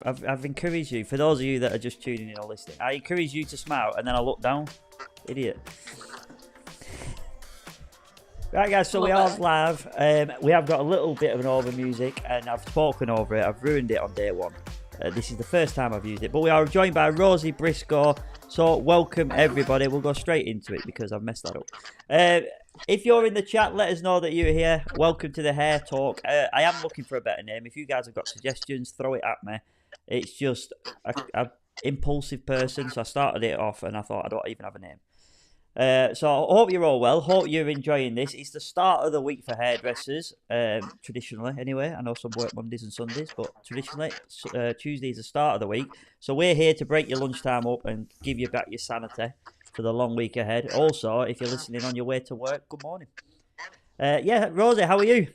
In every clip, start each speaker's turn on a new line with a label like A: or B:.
A: I've encouraged you. For those of you that are just tuning in or listening, I encourage you to smile, and then I look down. Idiot. Right, guys, so we are live. We have got a little bit of an over music, and I've spoken over it. I've ruined it on day one. This is the first time I've used it, but we are joined by Rosie Briscoe. So welcome, everybody. We'll go straight into it because I've messed that up. If you're in the chat, let us know that you're here. Welcome to the Hairtalk. I am looking for a better name. If you guys have got suggestions, throw it at me. It's just a impulsive person, so I started it off, and I thought I don't even have a name. So I hope you're all well. Hope you're enjoying this. It's the start of the week for hairdressers, traditionally anyway. I know some work Mondays and Sundays, but traditionally Tuesday is the start of the week. So we're here to break your lunchtime up and give you back your sanity for the long week ahead. Also, if you're listening on your way to work, good morning. Yeah, Rosie, how are you?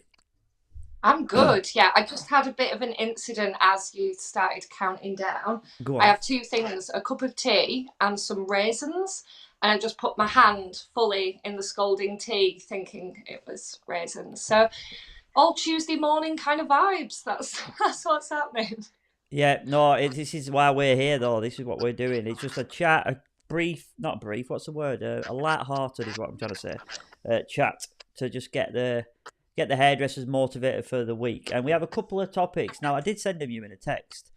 B: I'm good. Yeah, I just had a bit of an incident as you started counting down.
A: Go on.
B: I have two things, a cup of tea and some raisins. And I just put my hand fully in the scalding tea thinking it was raisins. So all Tuesday morning kind of vibes. That's what's happening.
A: Yeah, no, this is why we're here, though. This is what we're doing. It's just a chat, not brief, what's the word? A light-hearted is what I'm trying to say. Chat to just get the hairdressers motivated for the week. And we have a couple of topics. Now, I did send them you in a text.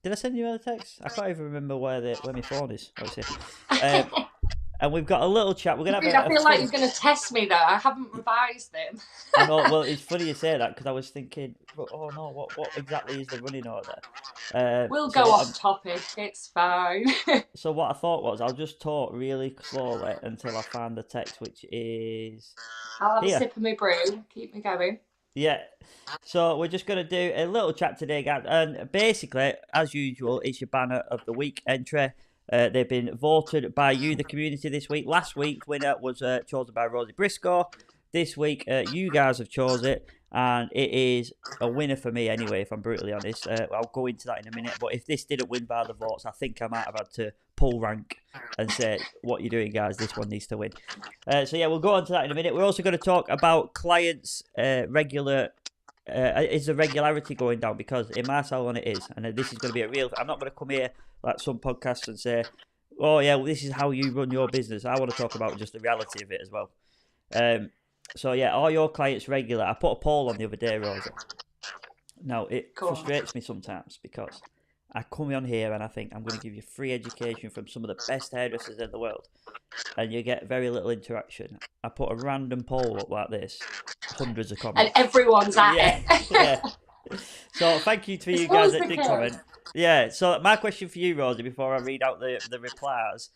A: Did I send you a text? I can't even remember where my phone is. And we've got a little chat. We're gonna have.
B: I feel like you're going to test me, though. I haven't revised them.
A: I know. Well, it's funny you say that because I was thinking, oh no, what exactly is the running order?
B: We'll go off topic. It's fine.
A: So what I thought was I'll just talk really slowly until I find the text, which is.
B: I'll have a sip of my brew. Keep me going.
A: Yeah, so we're just going to do a little chat today, guys. And basically, as usual, it's your banner of the week entry. They've been voted by you, the community, this week. Last week, winner was chosen by Rosie Briscoe. This week, you guys have chosen it, and it is a winner for me anyway, if I'm brutally honest. I'll go into that in a minute, but if this didn't win by the votes, I think I might have had to pull rank and say, what you're doing, guys, this one needs to win. So yeah, we'll go on to that in a minute. We're also going to talk about clients' regular... is the regularity going down? Because in my salon it is, and this is going to be a real... I'm not going to come here like some podcasts and say, oh yeah, well, this is how you run your business. I want to talk about just the reality of it as well. So yeah, are your clients regular? I put a poll on the other day, Rosa. Now, it frustrates me sometimes because I come on here and I think I'm going to give you free education from some of the best hairdressers in the world, and you get very little interaction. I put a random poll up like this, hundreds of comments.
B: And everyone's at it.
A: Yeah. So thank you to you guys that did comment. Yeah, so my question for you, Rosie, before I read out the replies,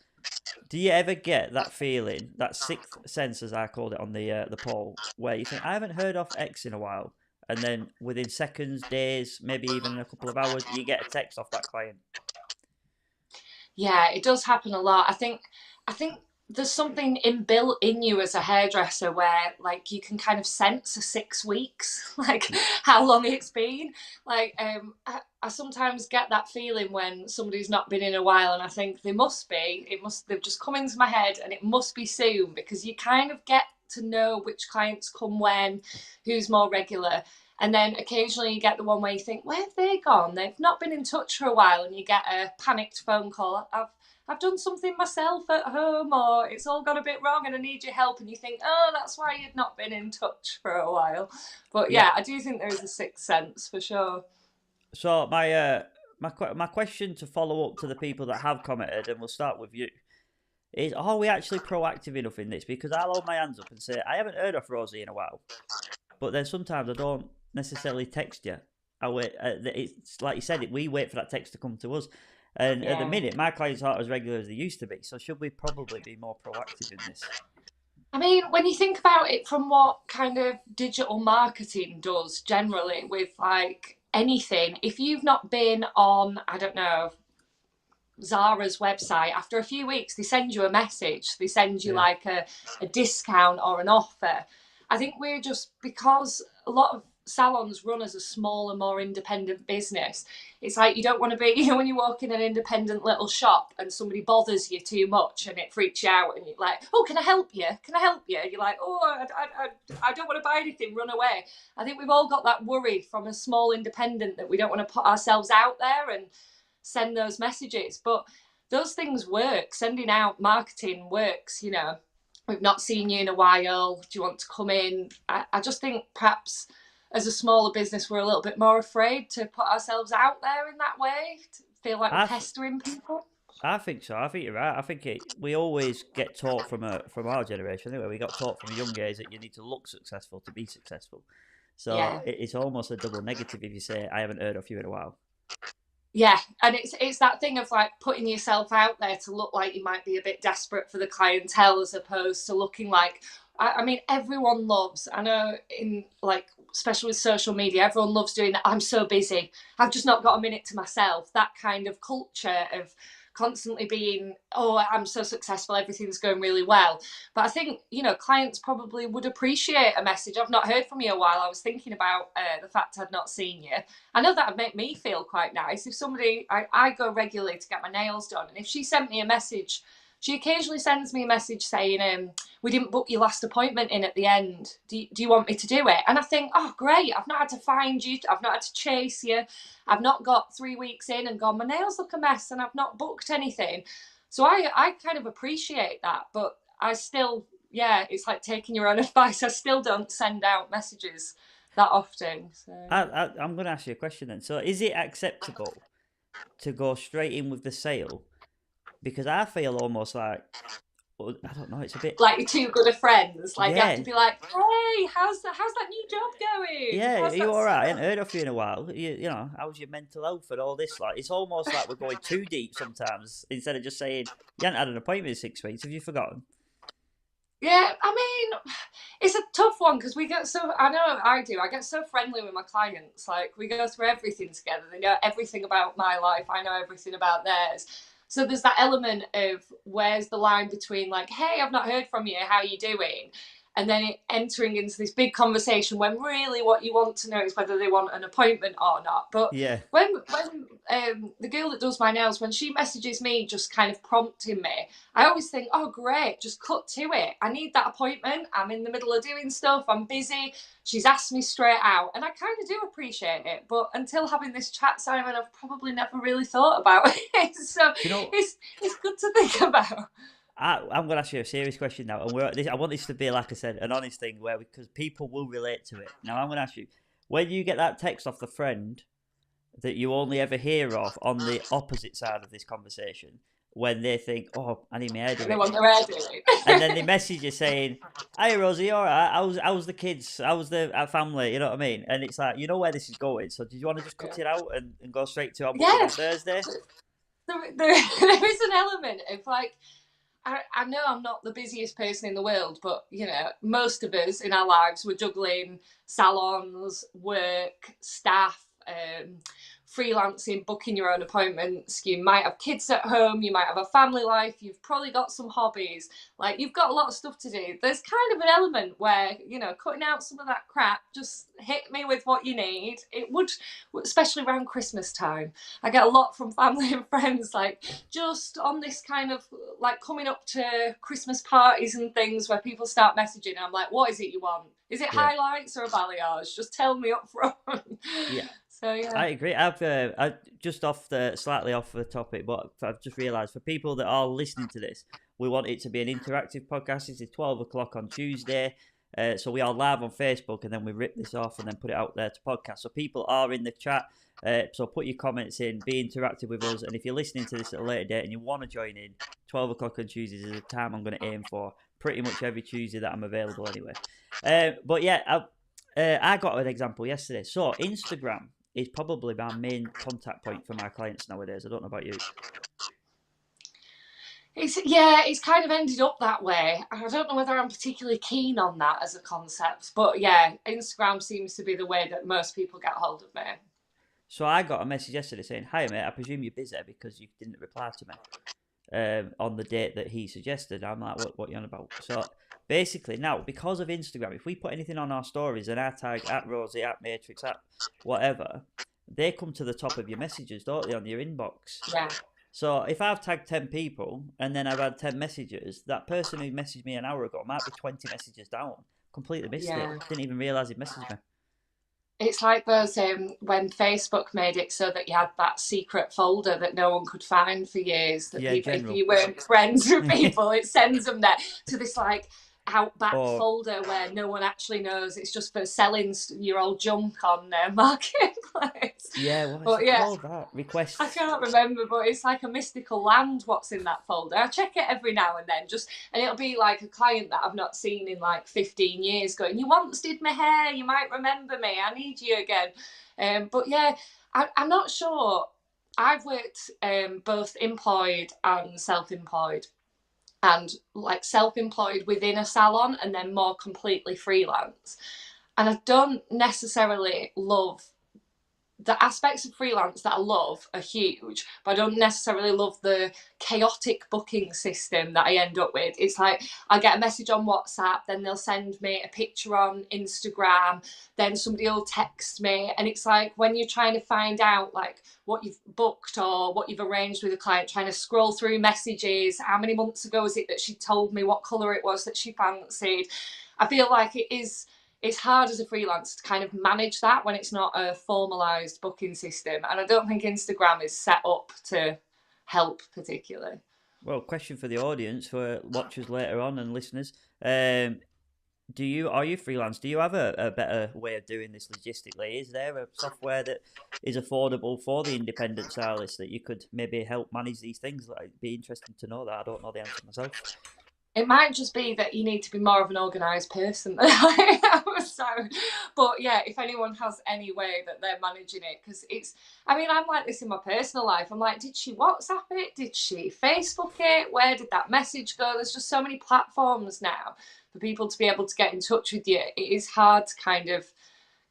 A: do you ever get that feeling, that sixth sense, as I called it on the poll, where you think, I haven't heard of X in a while, and then within seconds, days, maybe even a couple of hours, you get a text off that client?
B: Yeah, it does happen a lot. I think there's something inbuilt in you as a hairdresser where like you can kind of sense a 6 weeks, like how long it's been. Like I sometimes get that feeling when somebody's not been in a while, and I think they've just come into my head, and it must be soon, because you kind of get to know which clients come when, who's more regular. And then occasionally you get the one where you think, where have they gone? They've not been in touch for a while, and you get a panicked phone call. I've done something myself at home, or it's all gone a bit wrong and I need your help. And you think, oh, that's why you've not been in touch for a while. But yeah, I do think there is a sixth sense for sure.
A: So my question to follow up to the people that have commented, and we'll start with you, is are we actually proactive enough in this? Because I'll hold my hands up and say, I haven't heard of Rosie in a while. But then sometimes I don't necessarily text you. I wait. It's like you said, we wait for that text to come to us. And at the minute, my clients aren't as regular as they used to be. So should we probably be more proactive in this?
B: I mean, when you think about it from what kind of digital marketing does generally with like anything, if you've not been on, I don't know, Zara's website, after a few weeks, they send you a message. They send you like a discount or an offer. I think we're just, because a lot of salons run as a smaller, more independent business, it's like you don't want to be, you know, when you walk in an independent little shop and somebody bothers you too much and it freaks you out and you're like, oh, can I help you? Can I help you? And you're like, oh, I don't want to buy anything, run away. I think we've all got that worry from a small independent that we don't want to put ourselves out there and send those messages. But those things work. Sending out marketing works, you know. We've not seen you in a while. Do you want to come in? I just think perhaps as a smaller business, we're a little bit more afraid to put ourselves out there in that way, to feel like we're pestering people.
A: I think so. I think you're right. I think we always get taught from our generation anyway. We got taught from a young age that you need to look successful to be successful. So
B: Yeah.
A: it's almost a double negative if you say I haven't heard of you in a while.
B: Yeah, and it's that thing of like putting yourself out there to look like you might be a bit desperate for the clientele as opposed to looking like, I mean, everyone loves, I know in like, especially with social media, everyone loves doing that. I'm so busy, I've just not got a minute to myself. That kind of culture of constantly being, oh, I'm so successful, everything's going really well. But I think, you know, clients probably would appreciate a message. I've not heard from you a while. I was thinking about the fact I'd not seen you. I know that would make me feel quite nice. If somebody, I go regularly to get my nails done, and if she sent me a message, she occasionally sends me a message saying, we didn't book your last appointment in at the end. Do you want me to do it? And I think, oh, great. I've not had to find you. I've not had to chase you. I've not got 3 weeks in and gone, my nails look a mess and I've not booked anything. So I kind of appreciate that. But I still, yeah, it's like taking your own advice. I still don't send out messages that often. So.
A: I'm going to ask you a question then. So is it acceptable to go straight in with the sale? Because I feel almost like, well, I don't know, it's a bit
B: like you're too good of friends. Like you have
A: yeah.
B: to be like, hey, how's that new job going?
A: Yeah,
B: How's
A: are you
B: that
A: all right? I
B: stuff?
A: hadn't heard of you in a while. You know, how's your mental health and all this? Like, it's almost like we're going too deep sometimes. Instead of just saying you haven't had an appointment in 6 weeks, have you forgotten?
B: Yeah, I mean, it's a tough one because we get so, I know I do, I get so friendly with my clients. Like, we go through everything together. They know everything about my life, I know everything about theirs. So there's that element of where's the line between like, hey, I've not heard from you, how are you doing? And then it entering into this big conversation when really what you want to know is whether they want an appointment or not. But
A: Yeah,
B: when the girl that does my nails, when she messages me just kind of prompting me, I always think, oh, great, just cut to it. I need that appointment. I'm in the middle of doing stuff. I'm busy. She's asked me straight out. And I kind of do appreciate it. But until having this chat, Simon, I've probably never really thought about it. So
A: do you know?
B: it's good to think about.
A: I'm going to ask you a serious question now, and I want this to be, like I said, an honest thing where because people will relate to it. Now, I'm going to ask you, when you get that text off the friend that you only ever hear of on the opposite side of this conversation, when they think, "Oh, I need my hair doing,"
B: They want their hair doing,
A: and then they message you saying, "Hey, Rosie, all right? How's the kids? How's the family? You know what I mean?" And it's like, you know where this is going. So, did you want to just cut it out and go straight to our booking
B: yeah.
A: on Thursday?
B: There is an element of like, I know I'm not the busiest person in the world, but you know, most of us in our lives we're juggling salons, work, staff, freelancing, booking your own appointments. You might have kids at home, you might have a family life, you've probably got some hobbies, like you've got a lot of stuff to do. There's kind of an element where, you know, cutting out some of that crap, just hit me with what you need. It would, especially around Christmas time. I get a lot from family and friends, like just on this kind of like coming up to Christmas parties and things where people start messaging. I'm like, what is it you want? Is it
A: Yeah,
B: highlights or a balayage? Just tell me up front.
A: yeah.
B: So yeah.
A: I agree. I just slightly off the topic, but I've just realised for people that are listening to this, we want it to be an interactive podcast. It's 12 o'clock on Tuesday, so we are live on Facebook, and then we rip this off and then put it out there to podcast. So people are in the chat. So put your comments in, be interactive with us, and if you're listening to this at a later date and you want to join in, 12 o'clock on Tuesdays is the time I'm going to aim for. Pretty much every Tuesday that I'm available anyway. But yeah, I got an example yesterday. So Instagram is probably my main contact point for my clients nowadays. I don't know about you.
B: It's kind of ended up that way. I don't know whether I'm particularly keen on that as a concept, but yeah, Instagram seems to be the way that most people get hold of me.
A: So I got a message yesterday saying, "Hi mate, I presume you're busy because you didn't reply to me on the date that he suggested." I'm like, "What you on about?" So basically now, because of Instagram, if we put anything on our stories and I tag at Rosie, at Matrix, at whatever, they come to the top of your messages, don't they, on your inbox?
B: Yeah.
A: So if I've tagged 10 people and then I've had 10 messages, that person who messaged me an hour ago might be 20 messages down. Completely missed it.
B: Yeah.
A: Didn't even realise he messaged me.
B: It's like those when Facebook made it so that you had that secret folder that no one could find for years. That
A: Yeah,
B: people, if
A: general.
B: you weren't friends with people, it sends them there to this like outback
A: Or
B: folder where no one actually knows. It's just for selling your old junk on marketplace.
A: yeah, what is
B: But
A: it
B: yeah,
A: called? That
B: I
A: requests.
B: can't remember, but it's like a mystical land what's in that folder. I check it every now and then, and it'll be like a client that I've not seen in like 15 years going, you once did my hair, you might remember me, I need you again. But yeah, I'm not sure. I've worked both employed and self-employed, and like self-employed within a salon and then more completely freelance. And I don't necessarily love the aspects of freelance that I love are huge, but I don't necessarily love the chaotic booking system that I end up with. It's like I get a message on WhatsApp, then they'll send me a picture on Instagram, then somebody will text me, and it's like when you're trying to find out like what you've booked or what you've arranged with a client, trying to scroll through messages, how many months ago was it that she told me what colour it was that she fancied. I feel like it's hard as a freelancer to kind of manage that when it's not a formalized booking system. And I don't think Instagram is set up to help particularly.
A: Well, question for the audience, for watchers later on and listeners. Are you freelance? Do you have a better way of doing this logistically? Is there a software that is affordable for the independent stylist that you could maybe help manage these things? It'd be interesting to know that. I don't know the answer myself.
B: It might just be that you need to be more of an organised person than I am. So, but yeah, if anyone has any way that they're managing it, because I mean, I'm like this in my personal life. I'm like, did she WhatsApp it? Did she Facebook it? Where did that message go? There's just so many platforms now for people to be able to get in touch with you. It is hard to kind of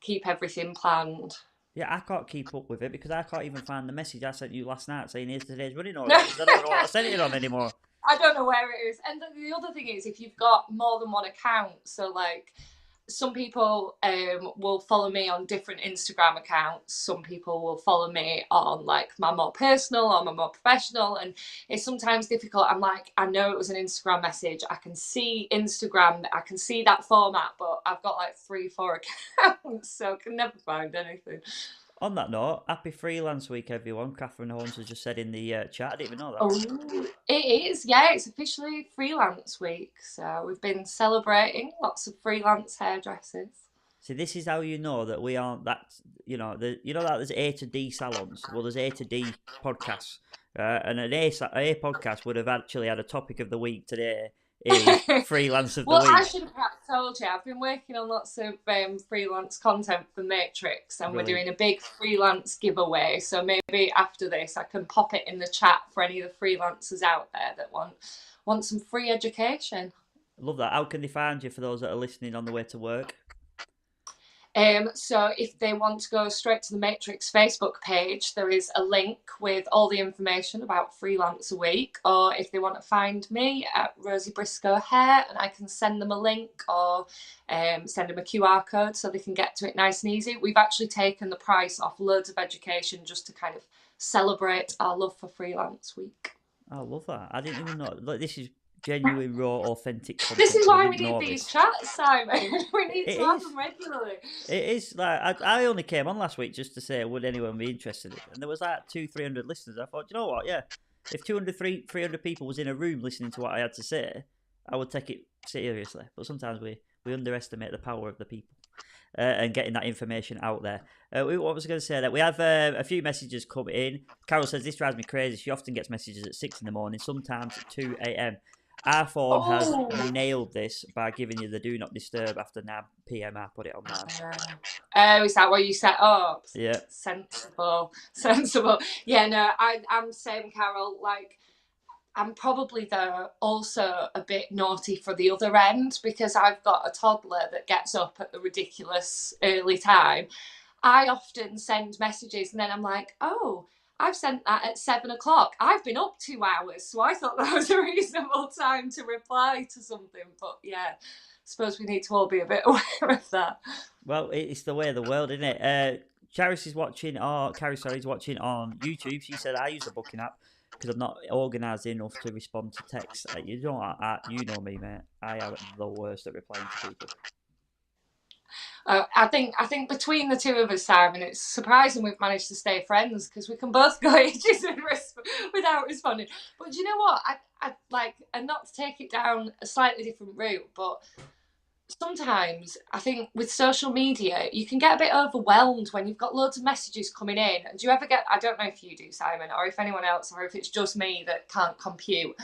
B: keep everything planned.
A: Yeah, I can't keep up with it because I can't even find the message I sent you last night saying here's today's running order because I don't know what I sent it on anymore.
B: I don't know where it is. And the other thing is, if you've got more than one account, so like some people will follow me on different Instagram accounts. Some people will follow me on like my more personal or my more professional. And it's sometimes difficult. I'm like, I know it was an Instagram message. I can see Instagram. I can see that format, but I've got like 3-4 accounts, so I can never find anything.
A: On that note, happy freelance week, everyone. Catherine Horns has just said in the chat. I didn't even know that.
B: Oh, it is. Yeah, it's officially freelance week. So we've been celebrating lots of freelance hairdressers.
A: See, this is how you know that we aren't that, that there's A to D salons. Well, there's A to D podcasts. And an A podcast would have actually had a topic of the week today is freelance of the week.
B: Well, I should have perhaps told you, I've been working on lots of freelance content for Matrix, and
A: Brilliant.
B: We're doing a big freelance giveaway. So maybe after this, I can pop it in the chat for any of the freelancers out there that want some free education.
A: Love that. How can they find you for those that are listening on the way to work?
B: So if they want to go straight to the Matrix Facebook page, there is a link with all the information about Freelance a Week, or if they want to find me at Rosie Briscoe Hair, and I can send them a link or send them a QR code so they can get to it nice and easy. We've actually taken the price off loads of education just to kind of celebrate our love for Freelance Week.
A: I love that. I didn't even know. Look, this is genuine, raw, authentic content.
B: This is why we need these chats, Simon. We need to have them regularly.
A: It is like I only came on last week just to say would anyone be interested in it, and there was like 200-300 listeners. I thought, you know what? Yeah, if 200-300 people was in a room listening to what I had to say, I would take it seriously. But sometimes we underestimate the power of the people and getting that information out there. What was I going to say? That we have a few messages come in. Carol says this drives me crazy. She often gets messages at 6 a.m, sometimes at 2 a.m. Our phone has nailed this by giving you the do not disturb after 9 p.m. I put it on mine.
B: Oh, is that what you set up?
A: Yeah.
B: Sensible. Yeah, no, I'm same, Carol. Like, I'm probably though also a bit naughty for the other end because I've got a toddler that gets up at the ridiculous early time. I often send messages and then I'm like, oh, I've sent that at 7 o'clock. I've been up 2 hours, so I thought that was a reasonable time to reply to something. But yeah, I suppose we need to all be a bit aware of that.
A: Well, it's the way of the world, isn't it? Charis is watching, or Carrie, sorry, is watching on YouTube. She said I use the booking app because I'm not organised enough to respond to texts. You know, you know me, mate. I am the worst at replying to people.
B: I think between the two of us, Simon, it's surprising we've managed to stay friends because we can both go ages without responding. But do you know what? I like, and not to take it down a slightly different route, but sometimes I think with social media you can get a bit overwhelmed when you've got loads of messages coming in. And do you ever get? I don't know if you do, Simon, or if anyone else, or if it's just me that can't compute.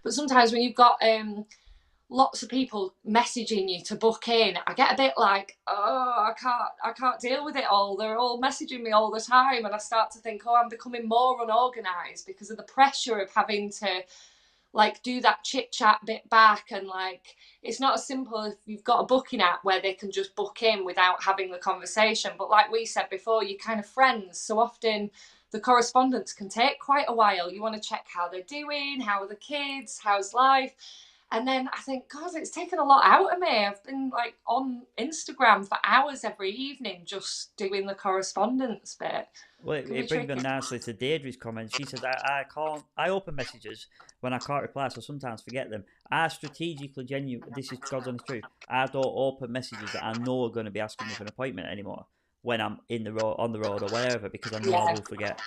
B: But sometimes when you've got lots of people messaging you to book in, I get a bit like, oh, I can't deal with it all. They're all messaging me all the time, and I start to think, oh, I'm becoming more unorganized because of the pressure of having to like do that chit chat bit back. And like, it's not as simple if you've got a booking app where they can just book in without having the conversation. But like we said before, you're kind of friends, so often the correspondence can take quite a while. You want to check how they're doing, how are the kids, how's life. And then I think, God, it's taken a lot out of me. I've been like on Instagram for hours every evening just doing the correspondence bit.
A: Well,
B: It can be
A: it brings me
B: tricky.
A: nicely to Deirdre's comment. She says, I can't, I open messages when I can't reply, so sometimes forget them. I strategically, this is God's honest truth, I don't open messages that I know are going to be asking me for an appointment anymore when I'm in the road, on the road or whatever, because I know I
B: Yeah.
A: will forget.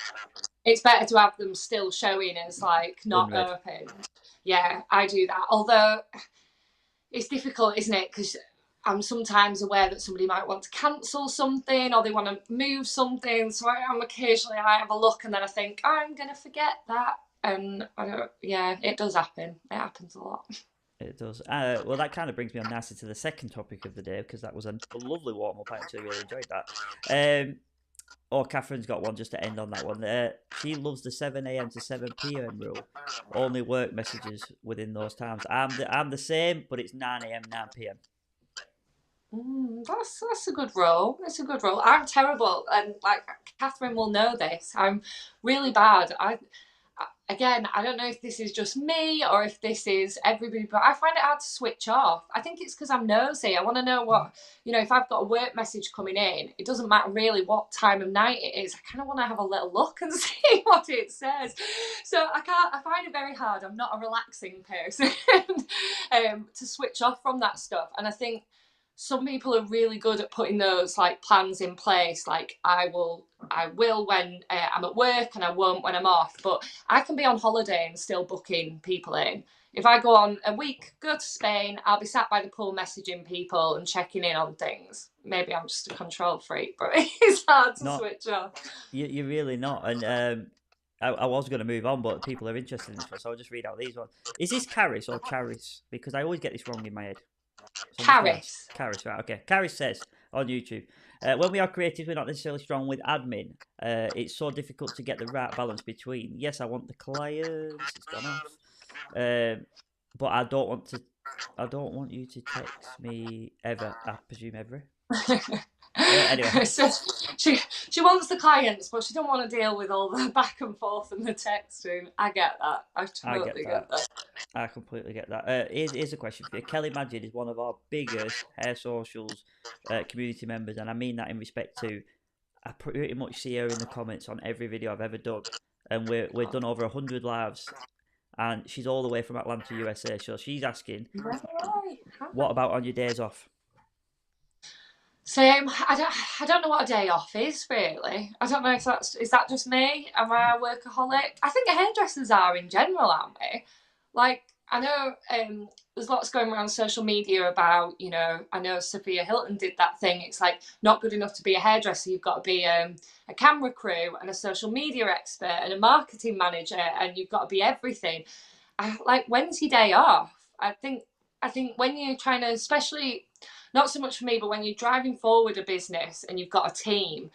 B: It's better to have them still showing as like not
A: Unread.
B: open. Yeah, I do that. Although it's difficult, isn't it? Because I'm sometimes aware that somebody might want to cancel something or they want to move something. So I have a look and then I think, oh, I'm going to forget that. And I don't, yeah, it does happen. It happens a lot.
A: It does. Well, that kind of brings me on nicely to the second topic of the day, because that was a lovely warm up. I actually really enjoyed that. Catherine's got one just to end on that one. She loves the 7 a.m. to 7 p.m. rule. Only work messages within those times. I'm the same, but it's 9 a.m. 9 p.m.
B: That's a good role. That's a good role. I'm terrible, and like Catherine will know this. I'm really bad. Again, I don't know if this is just me or if this is everybody, but I find it hard to switch off. I think it's because I'm nosy. I want to know what, if I've got a work message coming in, it doesn't matter really what time of night it is. I kind of want to have a little look and see what it says. So I find it very hard. I'm not a relaxing person to switch off from that stuff. And I think some people are really good at putting those like plans in place. Like I will when I'm at work and I won't when I'm off. But I can be on holiday and still booking people in. If I go on a week, go to Spain, I'll be sat by the pool messaging people and checking in on things. Maybe I'm just a control freak, but it's hard to
A: Not
B: switch off.
A: you're really not. And I was going to move on, but people are interested in this one, so I'll just read out these ones. Is this Caris or Charis? Because I always get this wrong in my head. So I'm just going to ask.
B: Caris.
A: Caris, right? Okay. Caris says on YouTube, when we are creative, we're not necessarily strong with admin. It's so difficult to get the right balance between. Yes, I want the clients. It's gone off. But I don't want to. I don't want you to text me ever. I presume ever. Anyway,
B: So she wants the clients, but she don't want to deal with all the back and forth and the texting. I get that. I
A: I get
B: totally
A: that.
B: get that.
A: I completely get that. Here's a question for you. Kelly Magid is one of our biggest hair socials community members, and I mean that in respect to I pretty much see her in the comments on every video I've ever done, and we've done over 100 lives, and she's all the way from Atlanta, USA. So she's asking,
B: Right.
A: what about on your days off?
B: Same. I don't know what a day off is really. I don't know if is that just me? Am I a workaholic? I think hairdressers are in general, aren't we? Like I know there's lots going around social media about, I know Sophia Hilton did that thing. It's like not good enough to be a hairdresser. You've got to be a camera crew and a social media expert and a marketing manager, and you've got to be everything. Like when's your day off? I think when you're trying to, especially not so much for me, but when you're driving forward a business and you've got a team,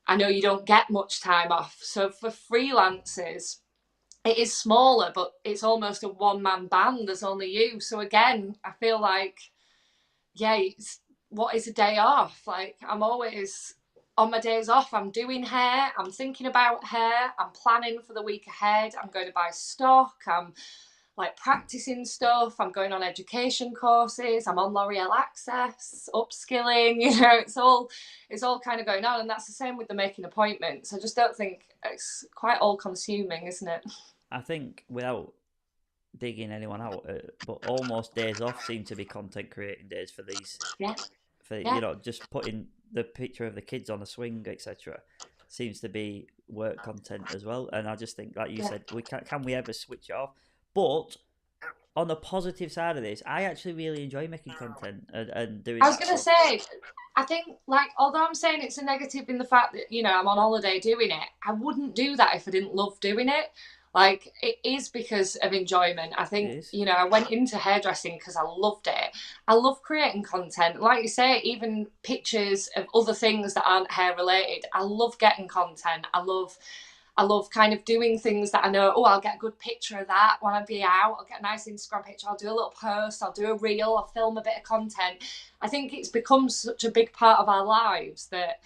B: I know you don't get much time off. So for freelancers, it is smaller, but it's almost a one-man band. There's only you. So again, I feel like, yeah, what is a day off? Like I'm always on my days off, I'm doing hair, I'm thinking about hair, I'm planning for the week ahead, I'm going to buy stock, I'm like practicing stuff, I'm going on education courses, I'm on L'Oreal Access, upskilling, it's all kind of going on. And that's the same with the making appointments. I just don't think it's quite all consuming, isn't it?
A: I think without digging anyone out, but almost days off seem to be content creating days for these.
B: Yeah.
A: For
B: Yeah.
A: just putting the picture of the kids on a swing, etc., seems to be work content as well. And I just think, like you said, we can we ever switch it off? But on the positive side of this, I actually really enjoy making content and doing.
B: I was gonna say, I think, like, although I'm saying it's a negative in the fact that I'm on holiday doing it, I wouldn't do that if I didn't love doing it. Like, it is because of enjoyment. I think, I went into hairdressing because I loved it. I love creating content. Like you say, even pictures of other things that aren't hair related. I love getting content. I love kind of doing things that I know, I'll get a good picture of that when I be out. I'll get a nice Instagram picture. I'll do a little post. I'll do a reel. I'll film a bit of content. I think it's become such a big part of our lives that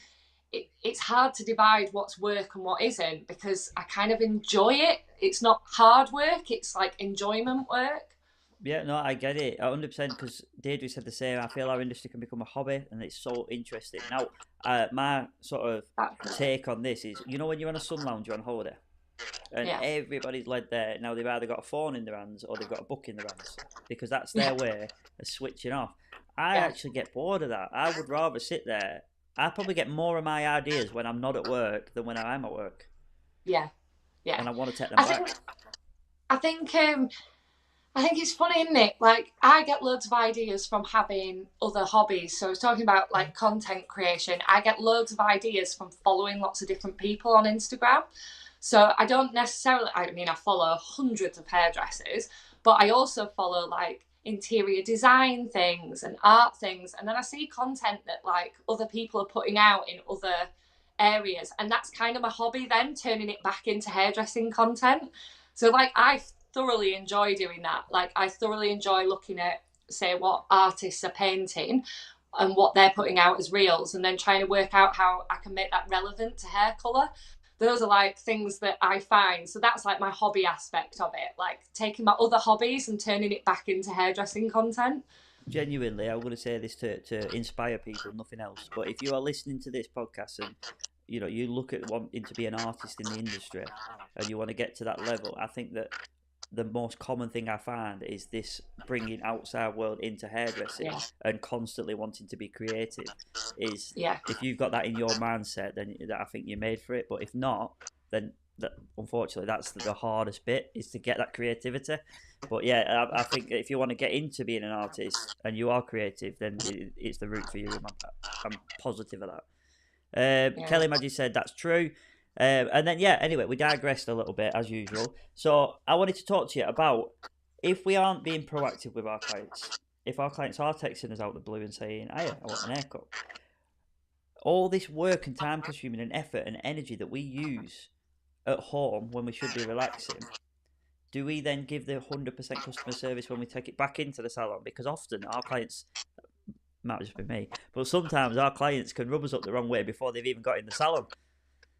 B: it's hard to divide what's work and what isn't, because I kind of enjoy it. It's not hard work. It's like enjoyment work.
A: Yeah, no, I get it 100% because Deirdre said the same. I feel our industry can become a hobby and it's so interesting. Now, my sort of take on this is, when you're on a sun lounge, you're on holiday and everybody's led there. Now, they've either got a phone in their hands or they've got a book in their hands because that's their way of switching off. I actually get bored of that. I would rather sit there. I probably get more of my ideas when I'm not at work than when I am at work.
B: Yeah, yeah.
A: And I want to take them back.
B: I think it's funny, isn't it? Like, I get loads of ideas from having other hobbies. So I was talking about like content creation. I get loads of ideas from following lots of different people on Instagram. So I don't necessarily, I follow hundreds of hairdressers, but I also follow like interior design things and art things. And then I see content that like other people are putting out in other areas. And that's kind of my hobby then, turning it back into hairdressing content. So like I thoroughly enjoy doing that. Like, I thoroughly enjoy looking at, say, what artists are painting and what they're putting out as reels, and then trying to work out how I can make that relevant to hair colour. Those are like things that I find. So that's like my hobby aspect of it, like taking my other hobbies and turning it back into hairdressing content.
A: Genuinely, I'm going to say this to inspire people, nothing else. But if you are listening to this podcast and you look at wanting to be an artist in the industry and you want to get to that level, I think that the most common thing I find is this bringing outside world into hairdressing and constantly wanting to be creative. If you've got that in your mindset, then I think you're made for it. But if not, then unfortunately that's the hardest bit, is to get that creativity. But I think if you want to get into being an artist and you are creative, then it's the route for you. I'm positive of that. Kelly Maggie said that's true. And then, anyway, we digressed a little bit, as usual. So I wanted to talk to you about if we aren't being proactive with our clients, if our clients are texting us out the blue and saying, hey, I want an haircut, all this work and time consuming and effort and energy that we use at home when we should be relaxing, do we then give the 100% customer service when we take it back into the salon? Because often our clients, might just be me, but sometimes our clients can rub us up the wrong way before they've even got in the salon.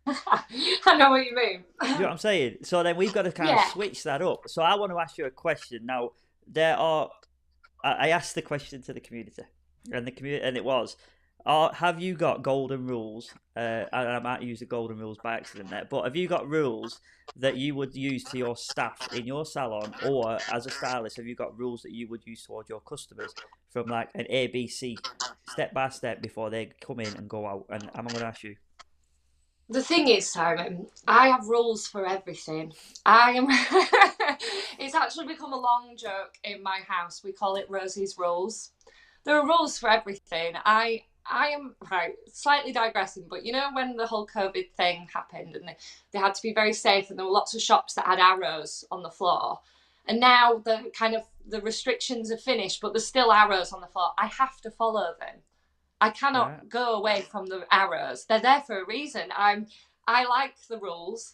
B: I know what you mean.
A: You know what I'm saying? So then we've got to kind of switch that up. So I want to ask you a question. Now, I asked the question to the community, and it was, have you got golden rules? And I might use the golden rules by accident there, but have you got rules that you would use to your staff in your salon, or as a stylist, have you got rules that you would use towards your customers from like an ABC, step by step, before they come in and go out? And I'm going to ask you.
B: The thing is, Simon, I have rules for everything. It's actually become a long joke in my house. We call it Rosie's rules. There are rules for everything. I am, right, slightly digressing, but when the whole COVID thing happened and they had to be very safe, and there were lots of shops that had arrows on the floor, and now the restrictions are finished, but there's still arrows on the floor. I have to follow them. I cannot go away from the arrows. They're there for a reason. I like the rules.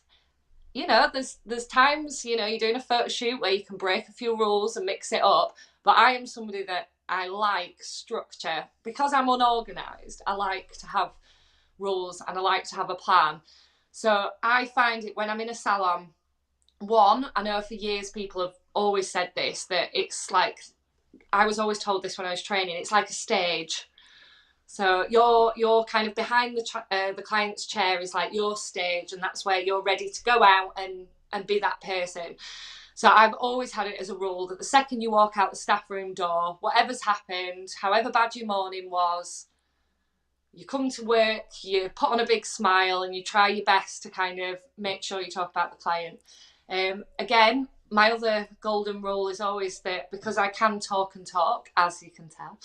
B: There's times, you're doing a photo shoot where you can break a few rules and mix it up. But I am somebody that I like structure. Because I'm unorganised, I like to have rules and I like to have a plan. So I find it when I'm in a salon, one, I know for years people have always said this, that it's like, I was always told this when I was training, it's like a stage. So you're kind of behind the client's chair is like your stage, and that's where you're ready to go out and be that person. So I've always had it as a rule that the second you walk out the staff room door, whatever's happened, however bad your morning was, you come to work, you put on a big smile, and you try your best to kind of make sure you talk about the client. Again, my other golden rule is always that because I can talk and talk, as you can tell,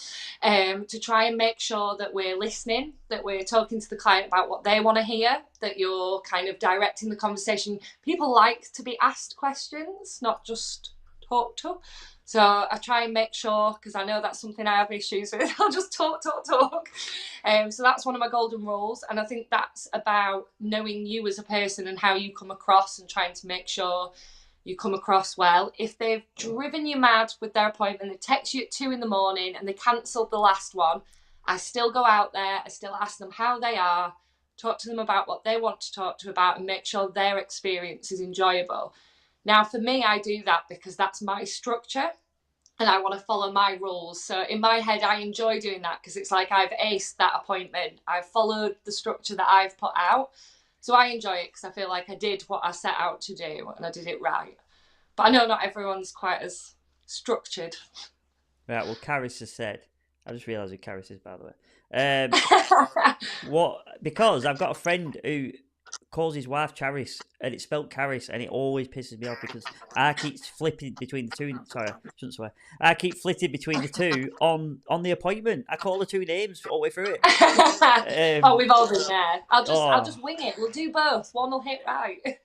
B: to try and make sure that we're listening, that we're talking to the client about what they want to hear, that you're kind of directing the conversation. People like to be asked questions, not just talked to. So I try and make sure, because I know that's something I have issues with, I'll just talk. So that's one of my golden rules. And I think that's about knowing you as a person and how you come across and trying to make sure you come across well. If they've driven you mad with their appointment, they text you at 2 a.m. and they cancelled the last one, I still go out there, I still ask them how they are, talk to them about what they want to talk to about, and make sure their experience is enjoyable. Now, for me, I do that because that's my structure and I want to follow my rules. So in my head, I enjoy doing that because it's like I've aced that appointment. I've followed the structure that I've put out. So I enjoy it because I feel like I did what I set out to do and I did it right. But I know not everyone's quite as structured.
A: Right, well, Caris has said, I just realised who Caris is, by the way. Because I've got a friend who calls his wife Charis, and it's spelt Caris, and it always pisses me off because I keep flipping between the two. Sorry, I shouldn't swear. I keep flitting between the two on the appointment. I call the two names all the way through it.
B: Oh, we've all been there. I'll just wing it. We'll do both. One will hit right.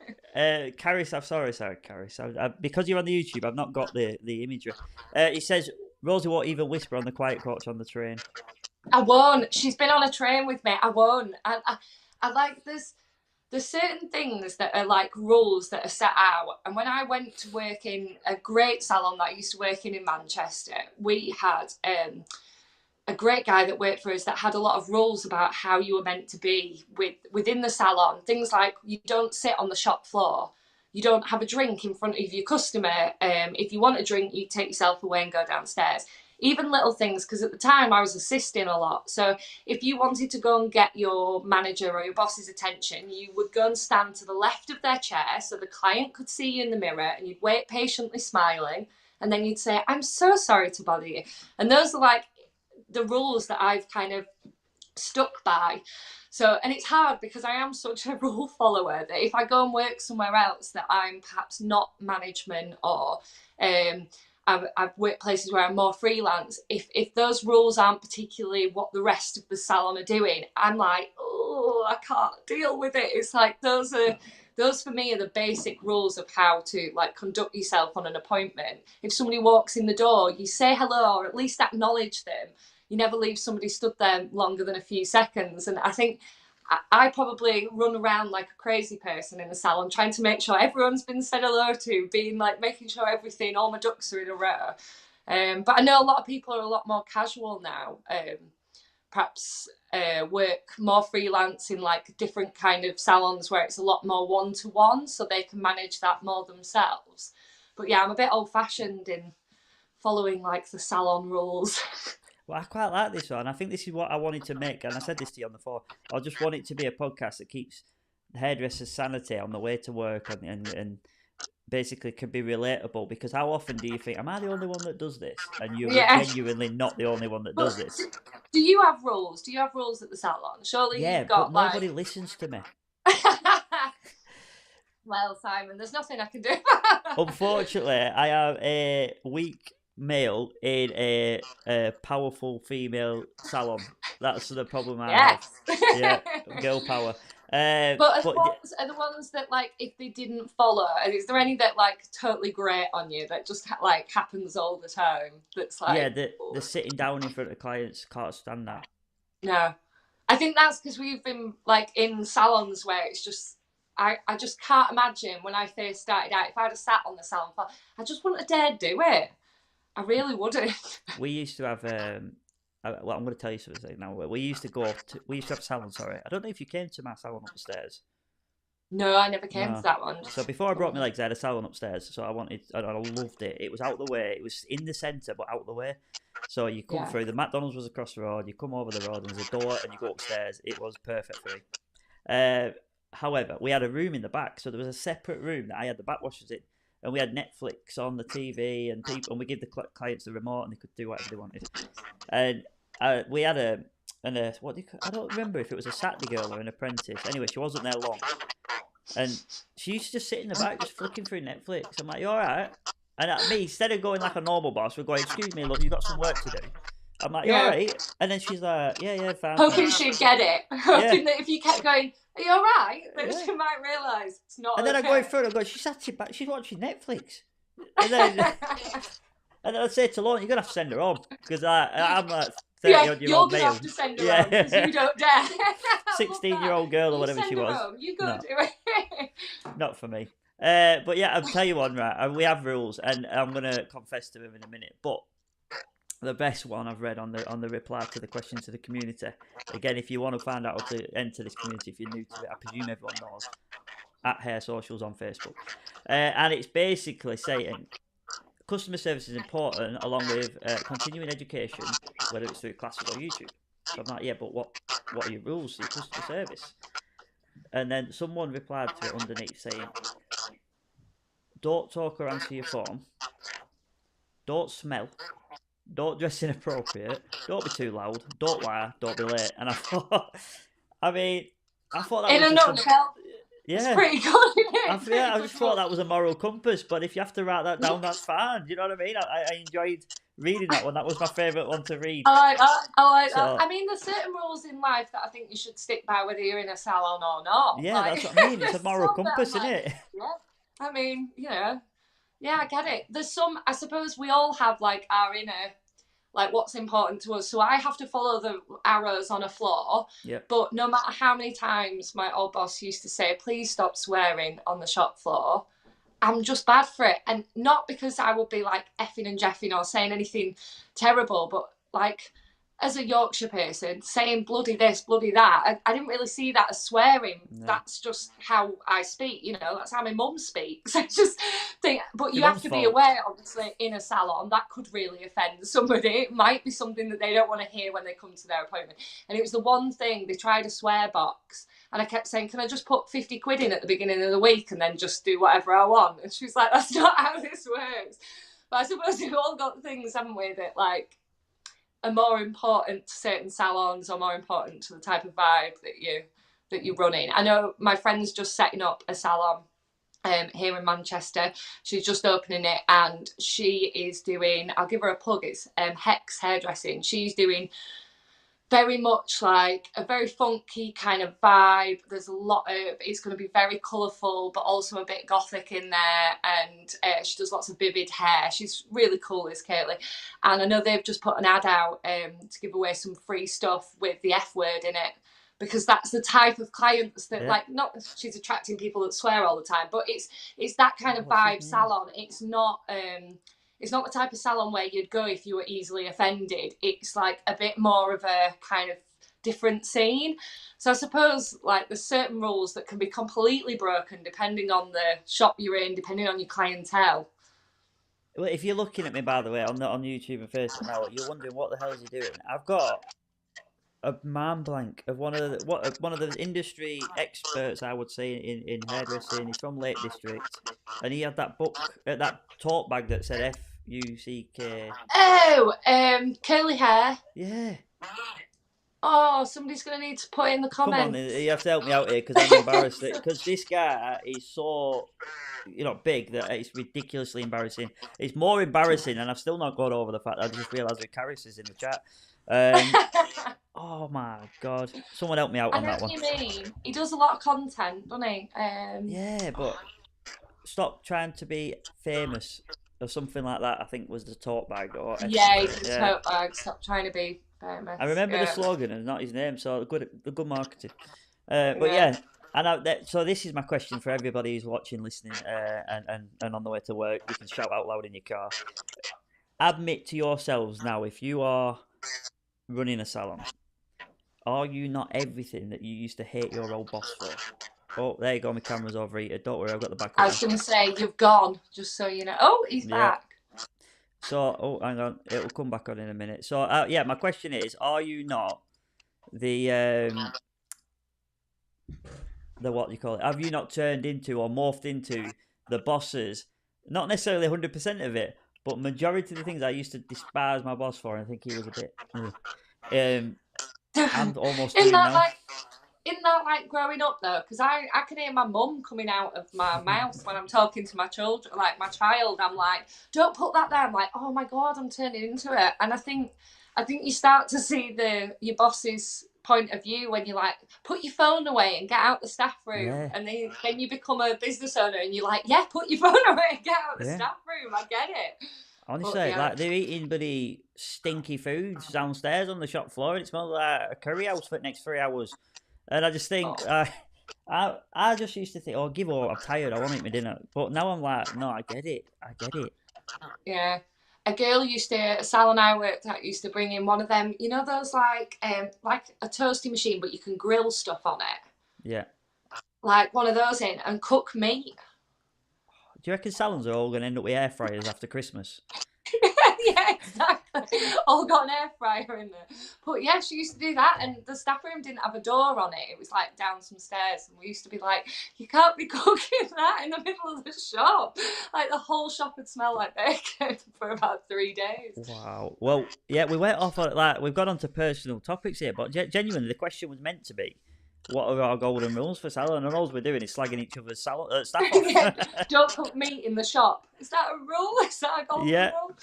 A: Caris, I'm sorry, Caris. Because you're on the YouTube, I've not got the imagery. He says Rosie won't even whisper on the quiet coach on the train.
B: I won't. She's been on a train with me. I won't. I like this. There's certain things that are like rules that are set out. And when I went to work in a great salon that I used to work in Manchester, we had a great guy that worked for us that had a lot of rules about how you were meant to be within the salon. Things like you don't sit on the shop floor. You don't have a drink in front of your customer. If you want a drink, you take yourself away and go downstairs. Even little things, because at the time I was assisting a lot. So if you wanted to go and get your manager or your boss's attention, you would go and stand to the left of their chair so the client could see you in the mirror, and you'd wait patiently smiling, and then you'd say, "I'm so sorry to bother you." And those are like the rules that I've kind of stuck by. So, and it's hard because I am such a rule follower that if I go and work somewhere else that I'm perhaps not management, or I've worked places where I'm more freelance, if those rules aren't particularly what the rest of the salon are doing, I'm like, oh, I can't deal with it. It's like those for me are the basic rules of how to like conduct yourself on an appointment. If somebody walks in the door, you say hello or at least acknowledge them. You never leave somebody stood there longer than a few seconds. And I think I probably run around like a crazy person in the salon, trying to make sure everyone's been said hello to, being like making sure everything, all my ducks are in a row. But I know a lot of people are a lot more casual now. Perhaps work more freelance in like different kind of salons where it's a lot more one-to-one, so they can manage that more themselves. But yeah, I'm a bit old-fashioned in following like the salon rules.
A: Well, I quite like this one. I think this is what I wanted to make, and I said this to you on the phone. I just want it to be a podcast that keeps the hairdresser's sanity on the way to work, and basically can be relatable. Because how often do you think, am I the only one that does this? And you're genuinely not the only one that does this.
B: Do you have rules? Do you have rules at the salon? Surely you've got
A: but nobody listens to me.
B: Well, Simon, there's nothing I can do.
A: Unfortunately, I have a weak male in a powerful female salon. That's the problem I have. Yeah, girl power.
B: But are the ones that like if they didn't follow? And is there any that like totally grate on you that just like happens all the time? That's like
A: the sitting down in front of clients, can't stand that.
B: No, I think that's because we've been like in salons where it's just. I just can't imagine when I first started out, if I'd have sat on the salon floor, I just wouldn't have dared do it. I really wouldn't.
A: We used to have well, I'm going to tell you something now. We used to have a salon. Sorry, I don't know if you came to my salon upstairs.
B: No, I never came to
A: No.
B: that one.
A: So before I brought my legs, I had a salon upstairs. So I loved it. It was out the way. It was in the centre, but out the way. So you come through. The McDonald's was across the road. You come over the road, and there's a door, and you go upstairs. It was perfect for me. However, we had a room in the back, so there was a separate room that I had the back-washers in, and we had Netflix on the TV, and we give the clients the remote, and they could do whatever they wanted. And we had I don't remember if it was a Saturday girl or an apprentice. Anyway, she wasn't there long. And she used to just sit in the back, just flicking through Netflix. I'm like, you all right? And at me, instead of going like a normal boss, we're going, excuse me, look, you've got some work to do. I'm like, you all right? And then she's like, yeah, fine.
B: Hoping she'd get it. Hoping that if you kept going, are you all right? Then she might realise it's not.
A: And then I'm going through and I go, she's sat back, she's watching Netflix. And then, and then I'd say to Lauren, you're going to have to send her home. Because I'm like 30-odd-year-old male.
B: You're going to have to send her home because you don't dare.
A: 16-year-old girl or whatever she was.
B: Home. You go do it.
A: Not for me. But yeah, I'll tell you one, right? We have rules, and I'm going to confess to them in a minute. But the best one I've read on the reply to the question to the community. Again, if you want to find out how to enter this community, if you're new to it, I presume everyone knows, at Hair Socials on Facebook. And it's basically saying customer service is important, along with continuing education, whether it's through classes or YouTube. So I'm like, yeah, but what are your rules for customer service? And then someone replied to it underneath saying, don't talk or answer your phone, don't smell, don't dress inappropriate, don't be too loud, don't lie, don't be late. And I thought that
B: in a nutshell, it's pretty good, isn't it?
A: I just thought that was a moral compass, but if you have to write that down, that's fine. You know what I mean? I enjoyed reading that one. That was my favourite one to read.
B: I like that. I mean, there's certain rules in life that I think you should stick by, whether you're in a salon or not.
A: Yeah, that's what I mean. It's a moral compass, isn't it?
B: Yeah. I mean, yeah, I get it. There's some, I suppose we all have like our inner, like what's important to us. So I have to follow the arrows on a floor.
A: Yeah.
B: But no matter how many times my old boss used to say, please stop swearing on the shop floor, I'm just bad for it. And not because I would be like effing and jeffing or saying anything terrible, but like as a Yorkshire person, saying bloody this, bloody that, I didn't really see that as swearing. No. That's just how I speak, that's how my mum speaks. I just think, but you have to be aware, obviously, in a salon, that could really offend somebody. It might be something that they don't want to hear when they come to their appointment. And it was the one thing, they tried a swear box, and I kept saying, can I just put 50 quid in at the beginning of the week and then just do whatever I want? And she was like, that's not how this works. But I suppose we've all got things, haven't we, that like, are more important to certain salons or more important to the type of vibe that you're running. I know my friend's just setting up a salon here in Manchester. She's just opening it, and she is doing, I'll give her a plug, it's Hex Hairdressing. She's doing very much like a very funky kind of vibe. There's a lot of, it's going to be very colourful, but also a bit gothic in there. And she does lots of vivid hair. She's really cool, this Caitlin. And I know they've just put an ad out to give away some free stuff with the F word in it, because that's the type of clients that like, not she's attracting people that swear all the time, but it's that kind of vibe salon. It's not the type of salon where you'd go if you were easily offended. It's like a bit more of a kind of different scene. So I suppose like there's certain rules that can be completely broken depending on the shop you're in, depending on your clientele.
A: Well, if you're looking at me, by the way, on YouTube and Facebook now, you're wondering what the hell is he doing. I've got a mind blank of one of the industry experts, I would say, in hairdressing. He's from Lake District, and he had that book, that tote bag that said FUCK.
B: Oh, curly hair.
A: Yeah.
B: Oh, somebody's going to need to put in the comments.
A: Come on, you have to help me out here because I'm embarrassed. Because this guy is so, big that it's ridiculously embarrassing. It's more embarrassing, and I've still not got over the fact that I just realised that Caris is in the chat. Oh my God! Someone help me out on that one.
B: I know what you mean. He does a lot of content, doesn't he?
A: Yeah, but stop trying to be famous or something like that. I think was the tote bag. Or
B: yeah, he's the tote bag. Stop trying to be famous.
A: I remember the slogan and not his name, so good marketing. But yeah, so this is my question for everybody who's watching, listening, and on the way to work. You can shout out loud in your car. Admit to yourselves now if you are running a salon, are you not everything that you used to hate your old boss for? Oh, there you go. My camera's overheated. Don't worry, I've got the back
B: I
A: up
B: was
A: now.
B: going to say, you've gone, just so you know. Oh, he's
A: Yeah.
B: back.
A: So, oh, hang on. It'll come back on in a minute. So, yeah, my question is, are you not the what do you call it? Have you not turned into or morphed into the bosses? Not necessarily 100% of it, but majority of the things I used to despise my boss for and think he was a bit. I'm almost
B: Isn't
A: doing
B: that
A: now.
B: like isn't that like growing up though? Because I can hear my mum coming out of my mouth when I'm talking to my children, like my child. I'm like, don't put that there. I'm like, oh my god, I'm turning into it. And I think you start to see your boss's point of view when you like put your phone away and get out the staff room,
A: Yeah,
B: and then you become a business owner and you're like, yeah, put your phone away and get out the
A: yeah.
B: staff room. I get it. But
A: Honestly,
B: yeah,
A: like they're eating bloody stinky foods downstairs on the shop floor, and it smells like a curry house for the next 3 hours. And I just think,
B: oh,
A: I just used to think, oh, give up, I'm tired, I want to eat my dinner. But now I'm like, no, I get it, I get it.
B: yeah. A girl a salon I worked at used to bring in one of them, those like a toasty machine, but you can grill stuff on it.
A: Yeah.
B: Like one of those in and cook meat.
A: Do you reckon salons are all going to end up with air fryers after Christmas?
B: Yeah, exactly. All got an air fryer in there. But yeah, she used to do that, and the staff room didn't have a door on it. It was like down some stairs, and we used to be like, "You can't be cooking that in the middle of the shop." Like the whole shop would smell like bacon for about 3 days.
A: Wow. Well, yeah, we went off on, like, we've gone on to personal topics here, but genuinely, the question was meant to be, what are our golden rules for salon? And all we're doing is slagging each other's staff off.
B: Yeah, don't cook meat in the shop. Is that a rule? Is that a golden
A: Yeah.
B: rule?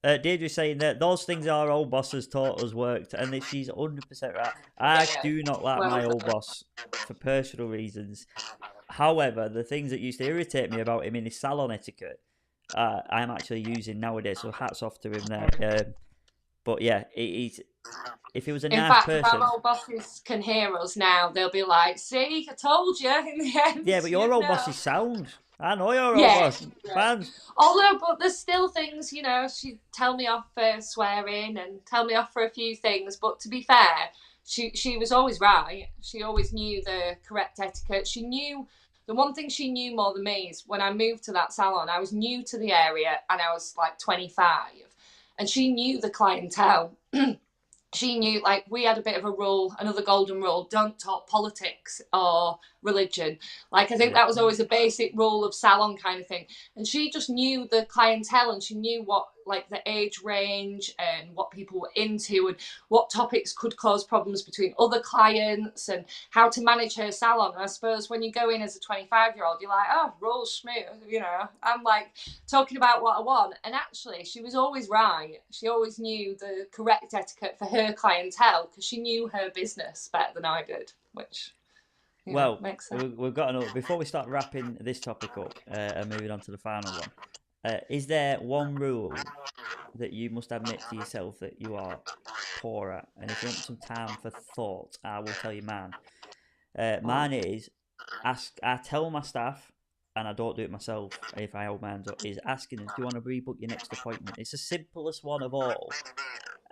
A: Deirdre's saying that those things our old bosses taught us worked, and that she's 100% right.
B: Yeah,
A: I
B: yeah.
A: do not like
B: Well
A: my old
B: done.
A: boss for personal reasons. However, the things that used to irritate me about him in his salon etiquette, I'm actually using nowadays. So hats off to him there. But yeah, he's if he was a
B: In
A: nice
B: fact, if our
A: person,
B: old bosses can hear us now, they'll be like, "See, I told you." In the end,
A: yeah. But your
B: you
A: old
B: know.
A: boss is sound. I know your old
B: Yeah,
A: boss.
B: yeah.
A: Fans.
B: Although, but there's still things, she'd tell me off for swearing and tell me off for a few things. But to be fair, she was always right. She always knew the correct etiquette. She knew the one thing she knew more than me is when I moved to that salon, I was new to the area and I was like 25, and she knew the clientele. She knew, like, we had a bit of a rule, another golden rule: don't talk politics or religion. Like, I think
A: Yeah.
B: that was always a basic rule of salon kind of thing. And she just knew the clientele, and she knew what, like, the age range and what people were into and what topics could cause problems between other clients and how to manage her salon. And I suppose when you go in as a 25-year-old, you're like, oh, rules smooth. I'm like talking about what I want. And actually, she was always right. She always knew the correct etiquette for her clientele because she knew her business better than I did, which
A: Well,
B: makes sense.
A: we've got another. Before we start wrapping this topic up and moving on to the final one, is there one rule that you must admit to yourself that you are poor at? And if you want some time for thought, I will tell you mine. Mine is I tell my staff, and I don't do it myself if I hold my hands up, is asking them, do you want to rebook your next appointment? It's the simplest one of all.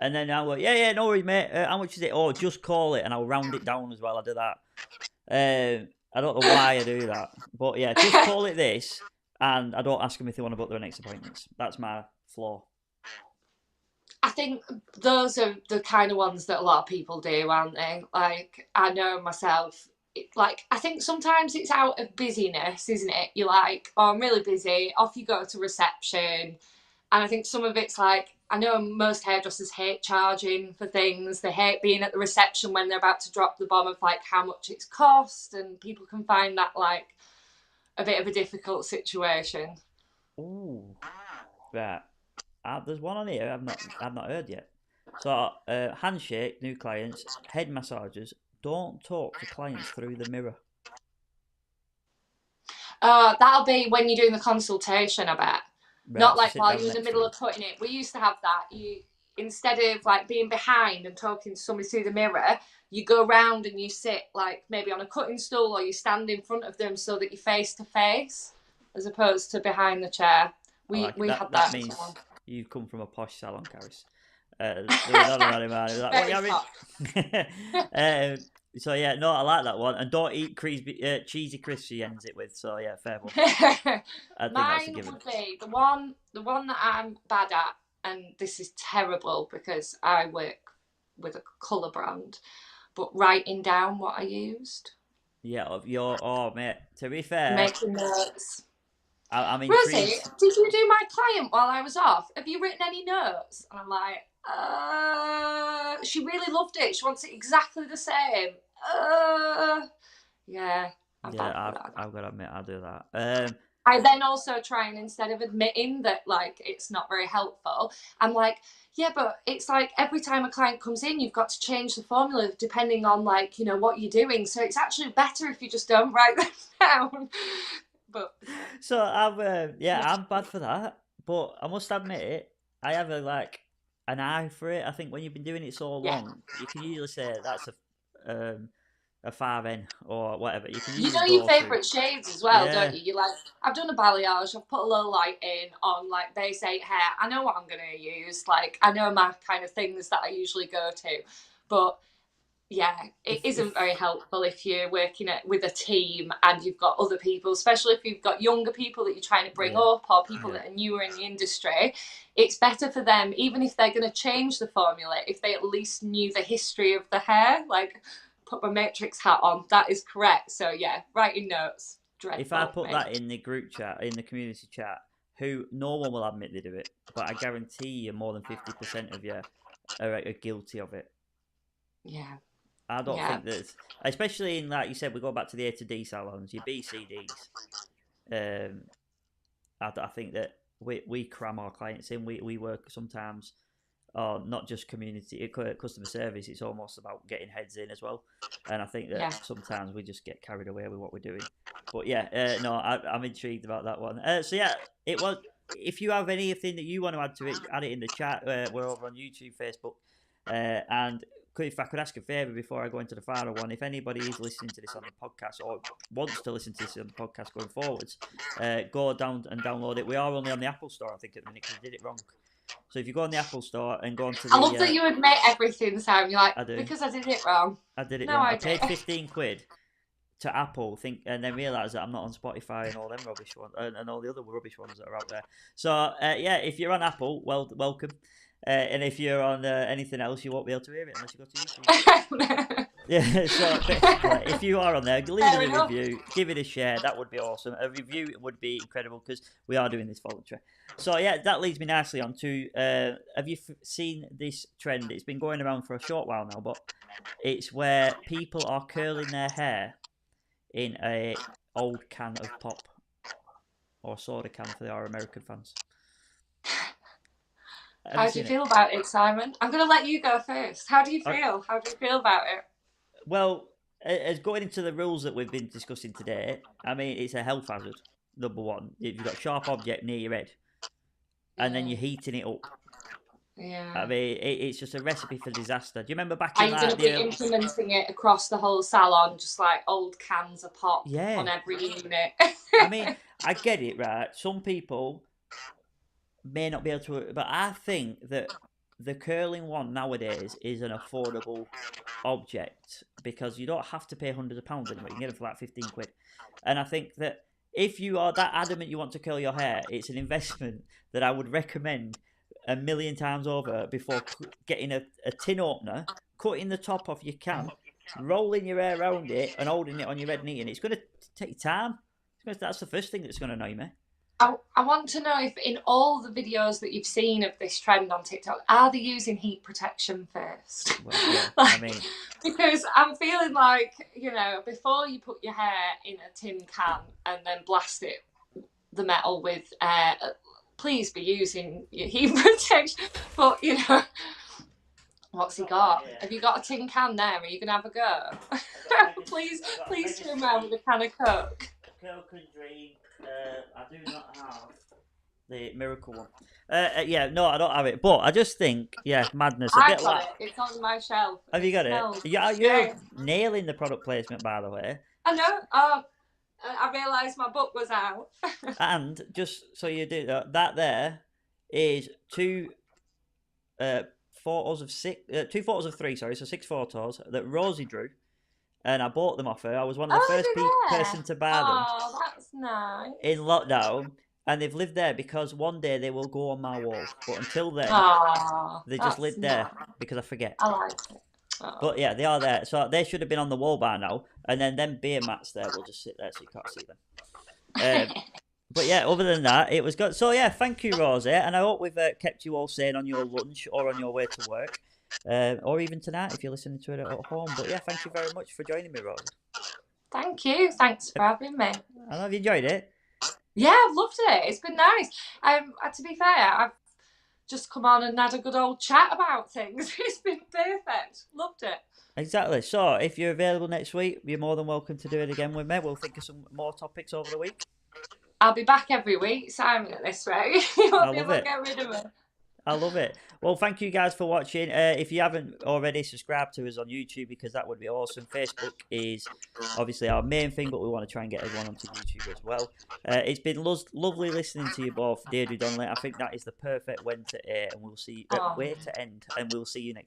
A: And then I'll go, yeah, no worries, mate. How much is it? Oh, just call it, and I'll round it down as well. I do that. I don't know why I do that, but yeah, just call it this, and I don't ask them if they want to book their next appointments. That's my flaw.
B: I think those are the kind of ones that a lot of people do, aren't they? Like, I know myself. Like, I think sometimes it's out of busyness, isn't it? You're like, oh, I'm really busy. Off you go to reception. And I think some of it's like, I know most hairdressers hate charging for things. They hate being at the reception when they're about to drop the bomb of like how much it's cost. And people can find that like a bit of a difficult situation.
A: Ooh, right. There's one on here I've not heard yet. So, handshake, new clients, head massagers. Don't talk to clients through the mirror.
B: That'll be when you're doing the consultation, I bet.
A: Right,
B: Not
A: so
B: like
A: sit
B: while
A: down
B: you're in the
A: next to
B: middle
A: them.
B: of putting it. We used to have that. You Instead of like being behind and talking to somebody through the mirror, you go round and you sit like maybe on a cutting stool or you stand in front of them so that you're face to face as opposed to behind the chair.
A: I
B: We
A: like it.
B: we had
A: That
B: that as
A: means
B: well.
A: you come from a posh salon, Caris. There was another man who was like, "What
B: Very
A: you having?" So yeah, no, I like that one. And don't eat cheesy crisps she ends it with. So yeah, fair one. I think that's a
B: Mine
A: given.
B: would be the one that I'm bad at, and this is terrible because I work with a colour brand, but writing down what I used,
A: Yeah, of your mate. To be fair,
B: making notes.
A: I'm
B: Rosie,
A: intrigued.
B: did you do my client while I was off? Have you written any notes? And I'm like, she really loved it. She wants it exactly the same. Yeah, I'm
A: Yeah,
B: bad for that.
A: I've got to admit I do that.
B: I then also try and, instead of admitting that like it's not very helpful, I'm like, yeah, but it's like every time a client comes in, you've got to change the formula depending on like, what you're doing. So it's actually better if you just don't write them down. But
A: So I'm bad for that. But I must admit it, I have an eye for it. I think when you've been doing it so
B: yeah.
A: long, you can usually say that's a 5N or whatever. You can
B: You
A: usually
B: know your
A: go to.
B: favourite shades as well, don't
A: Yeah,
B: you? You're like, I've done a balayage, I've put a low light in on like base 8 hair. I know what I'm going to use. Like, I know my kind of things that I usually go to. But yeah, it
A: if
B: isn't very helpful if you're working with a team and you've got other people, especially if you've got younger people that you're trying to bring
A: yeah,
B: up or people
A: yeah.
B: that are newer in the industry. It's better for them, even if they're going to change the formula, if they at least knew the history of the hair. Like, put my matrix hat on, that is correct. So yeah, writing notes,
A: If I
B: dreadful,
A: put
B: mate.
A: that in the group chat, in the community chat, who no one will admit they do it, but I guarantee you more than 50% of you are guilty of it.
B: Yeah,
A: I don't
B: yeah,
A: think there's, especially in like you said, we go back to the A to D salons, your BCDs. Um, I think that we cram our clients in. We work sometimes, not just community customer service. It's almost about getting heads in as well. And I think that
B: yeah.
A: sometimes we just get carried away with what we're doing. But yeah, no, I'm intrigued about that one. So yeah, it was. If you have anything that you want to add to it, add it in the chat. We're over on YouTube, Facebook, and if I could ask a favour before I go into the final one, if anybody is listening to this on the podcast or wants to listen to this on the podcast going forwards, go down and download it. We are only on the Apple Store, I think, at the minute because we did it wrong. So if you go on the Apple Store and go onto
B: I love that
A: the,
B: you admit everything, Sam. You're like,
A: I do,
B: because I did it wrong.
A: I did it
B: No
A: wrong. I
B: idea.
A: paid 15 quid to Apple, and then realised that I'm not on Spotify and all them rubbish ones and all the other rubbish ones that are out there. So yeah, if you're on Apple, welcome. And if you're on anything else, you won't be able to hear it unless you go to YouTube. Yeah, so basically, if you are on there, leave us
B: Fair
A: a
B: enough.
A: review, give it a share. That would be awesome. A review would be incredible because we are doing this voluntary. So yeah, that leads me nicely on to. Have you seen this trend? It's been going around for a short while now, but it's where people are curling their hair in a old can of pop or soda can for our American fans. Have you
B: How do you
A: seen it?
B: feel about it, Simon? I'm going to let you go first. How do you
A: Uh,
B: feel? How do you feel about it?
A: Well, as going into the rules that we've been discussing today, I mean, it's a health hazard. Number one, if you've got a sharp object near your head, and then you're heating it up. I
B: Yeah.
A: mean, it's just a recipe for disaster. Do you remember back
B: Are
A: in
B: you going
A: like
B: to be
A: the
B: implementing it across the whole salon, just like old cans of pop
A: yeah?
B: on every unit?
A: I mean, I get it, right? Some people may not be able to, but I think that the curling one nowadays is an affordable object because you don't have to pay hundreds of pounds anymore. You can get it for like 15 quid. And I think that if you are that adamant you want to curl your hair, it's an investment that I would recommend a million times over before getting a tin opener, cutting the top off your can, rolling your hair around it, and holding it on your head and eating it. It's going to take time. That's the first thing that's going to annoy me.
B: I want to know if in all the videos that you've seen of this trend on TikTok, are they using heat protection first?
A: Well, yeah, I
B: Like,
A: mean,
B: because I'm feeling like, before you put your hair in a tin can and then blast it, the metal with air, please be using your heat protection. But, what's he got?
A: Yeah.
B: Have you got a tin can there? Are you going to have a go? please turn around with a can of Coke.
A: Coke and Dream. I do not have the miracle one. Yeah, no, I don't have it. But I just think, yeah, madness. A
B: I've
A: bit
B: got
A: like.
B: it. It's on my shelf.
A: Have you got it?
B: Smells.
A: Yeah, you're
B: Yeah.
A: nailing the product placement, by the way.
B: I know. Oh, I realised my book was out.
A: And just so you do that there is two photos of two photos of three, sorry, so 6 photos that Rosie drew, and I bought them off her. I was one of the first person to buy them.
B: Oh, that's nice.
A: In lockdown, and they've lived there because one day they will go on my wall. But until then, they just live there because I forget.
B: I like it. Oh.
A: But yeah, they are there. So they should have been on the wall by now. And then them beer mats there will just sit there so you can't see them. But yeah, other than that, it was good. So yeah, thank you, Rosie. And I hope we've kept you all sane on your lunch or on your way to work. Or even tonight if you're listening to it at home. But yeah, thank you very much for joining me, Rosie.
B: Thank you. Thanks for having me.
A: I have you enjoyed it.
B: Yeah, I've loved it. It's been nice. To be fair, I've just come on and had a good old chat about things. It's been perfect. Loved it.
A: Exactly. So if you're available next week, you're more than welcome to do it again with me. We'll think of some more topics over the week.
B: I'll be back every week, Simon, at this rate. You won't be able to get rid of it.
A: I love it. Well, thank you guys for watching. If you haven't already, subscribe to us on YouTube because that would be awesome. Facebook is obviously our main thing, but we want to try and get everyone onto YouTube as well. It's been lovely listening to you both, Deirdre Donnelly. I think that is the perfect way to end, and we'll see you next